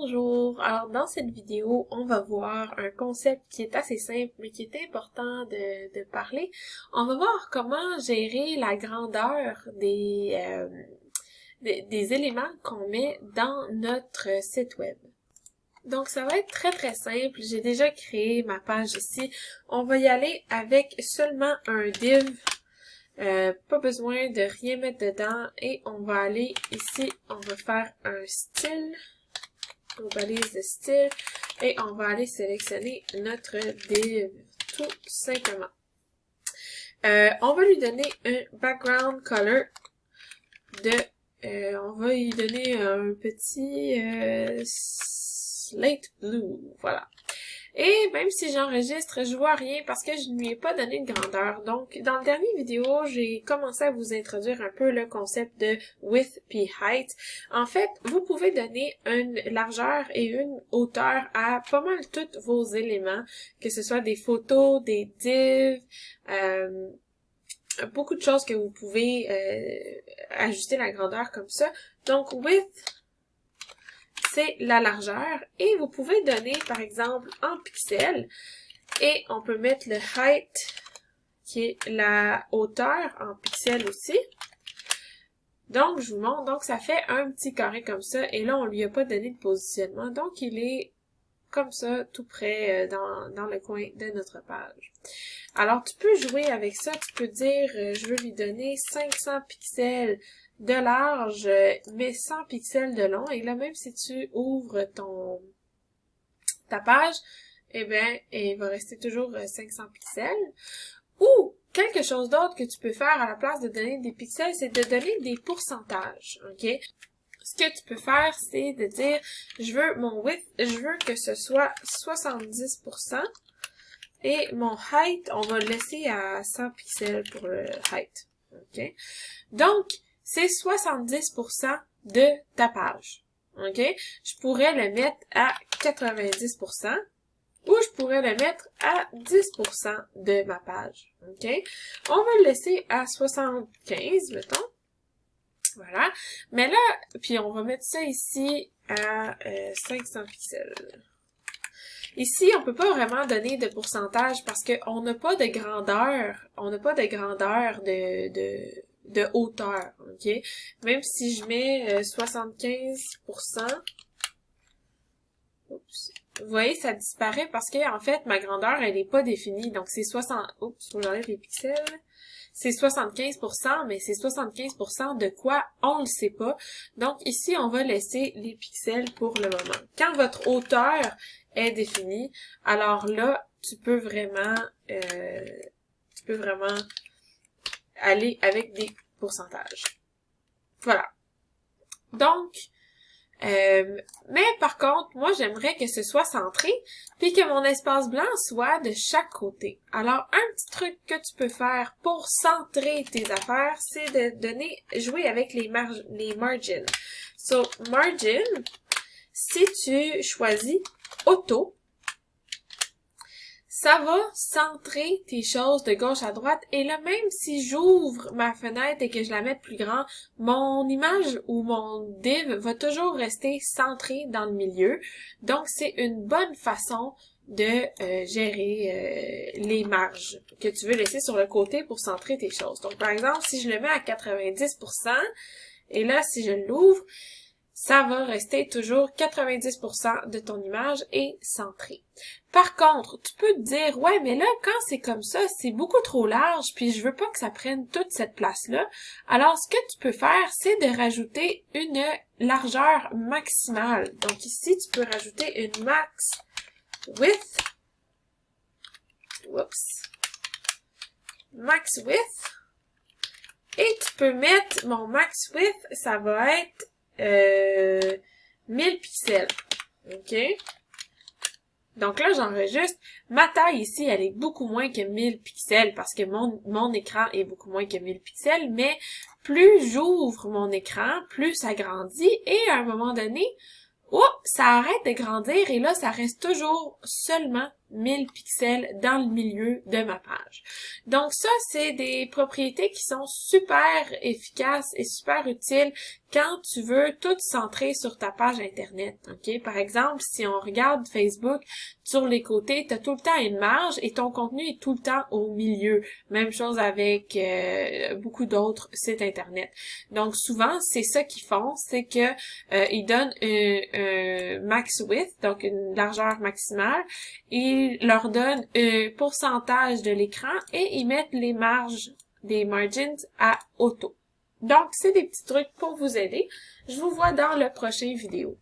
Bonjour! Alors dans cette vidéo, on va voir un concept qui est assez simple mais qui est important de parler. On va voir comment gérer la grandeur des éléments qu'on met dans notre site web. Donc ça va être très simple, j'ai déjà créé ma page ici. On va y aller avec seulement un div. Pas besoin de rien mettre dedans et on va aller ici, on va faire un style, on balise de style et on va aller sélectionner notre div tout simplement. On va lui donner un background color on va lui donner un petit slate blue, voilà. Et même si j'enregistre, je vois rien parce que je ne lui ai pas donné de grandeur. Donc, dans la dernière vidéo, j'ai commencé à vous introduire un peu le concept de width puis height. En fait, vous pouvez donner une largeur et une hauteur à pas mal tous vos éléments, que ce soit des photos, des divs, beaucoup de choses que vous pouvez ajuster la grandeur comme ça. Donc, width, c'est la largeur et vous pouvez donner par exemple en pixels et on peut mettre le height qui est la hauteur en pixels aussi. Donc je vous montre, donc ça fait un petit carré comme ça et là on lui a pas donné de positionnement donc il est comme ça tout près dans le coin de notre page. Alors tu peux jouer avec ça, tu peux dire je veux lui donner 500 pixels de large, mais 100 pixels de long. Et là, même si tu ouvres ta page, eh bien, il va rester toujours 500 pixels. Ou, quelque chose d'autre que tu peux faire à la place de donner des pixels, c'est de donner des pourcentages, ok? Ce que tu peux faire, c'est de dire, je veux mon width, je veux que ce soit 70%. Et mon height, on va le laisser à 100 pixels pour le height, ok? Donc, c'est 70% de ta page, ok? Je pourrais le mettre à 90% ou je pourrais le mettre à 10% de ma page, ok? On va le laisser à 75, mettons. Voilà. Mais là, puis on va mettre ça ici à 500 pixels. Ici, on peut pas vraiment donner de pourcentage parce qu'on n'a pas de grandeur. On n'a pas de grandeur de hauteur, ok? Même si je mets 75%, oups, vous voyez, ça disparaît parce que, en fait, ma grandeur, elle est pas définie. Donc, c'est 60, oups, faut que j'enlève les pixels. C'est 75%, mais c'est 75% de quoi? On le sait pas. Donc, ici, on va laisser les pixels pour le moment. Quand votre hauteur est définie, alors là, tu peux vraiment aller avec des pourcentages. Voilà. Donc, mais par contre, moi, j'aimerais que ce soit centré, puis que mon espace blanc soit de chaque côté. Alors, un petit truc que tu peux faire pour centrer tes affaires, c'est de jouer avec les margins. So, margin, si tu choisis auto, ça va centrer tes choses de gauche à droite. Et là, même si j'ouvre ma fenêtre et que je la mets plus grand, mon image ou mon div va toujours rester centré dans le milieu. Donc, c'est une bonne façon de gérer les marges que tu veux laisser sur le côté pour centrer tes choses. Donc, par exemple, si je le mets à 90%, et là, si je l'ouvre, ça va rester toujours 90% de ton image est centrée. Par contre, tu peux te dire, ouais, mais là, quand c'est comme ça, c'est beaucoup trop large, puis je veux pas que ça prenne toute cette place-là. Alors, ce que tu peux faire, c'est de rajouter une largeur maximale. Donc ici, tu peux rajouter une max width. Oups. Max width. Et tu peux mettre mon max width, ça va être 1000 pixels. OK? Donc là, j'enregistre. Ma taille ici, elle est beaucoup moins que 1000 pixels parce que mon écran est beaucoup moins que 1000 pixels, mais plus j'ouvre mon écran, plus ça grandit et à un moment donné, ça arrête de grandir et là, ça reste toujours seulement 1000 pixels dans le milieu de ma page. Donc ça, c'est des propriétés qui sont super efficaces et super utiles quand tu veux tout centrer sur ta page Internet. Ok, par exemple, si on regarde Facebook, sur les côtés, tu as tout le temps une marge et ton contenu est tout le temps au milieu. Même chose avec beaucoup d'autres sites Internet. Donc souvent, c'est ça qu'ils font, c'est que ils donnent un max width, donc une largeur maximale, ils leur donnent un pourcentage de l'écran et ils mettent les marges, des margins à auto. Donc, c'est des petits trucs pour vous aider. Je vous vois dans le prochain vidéo.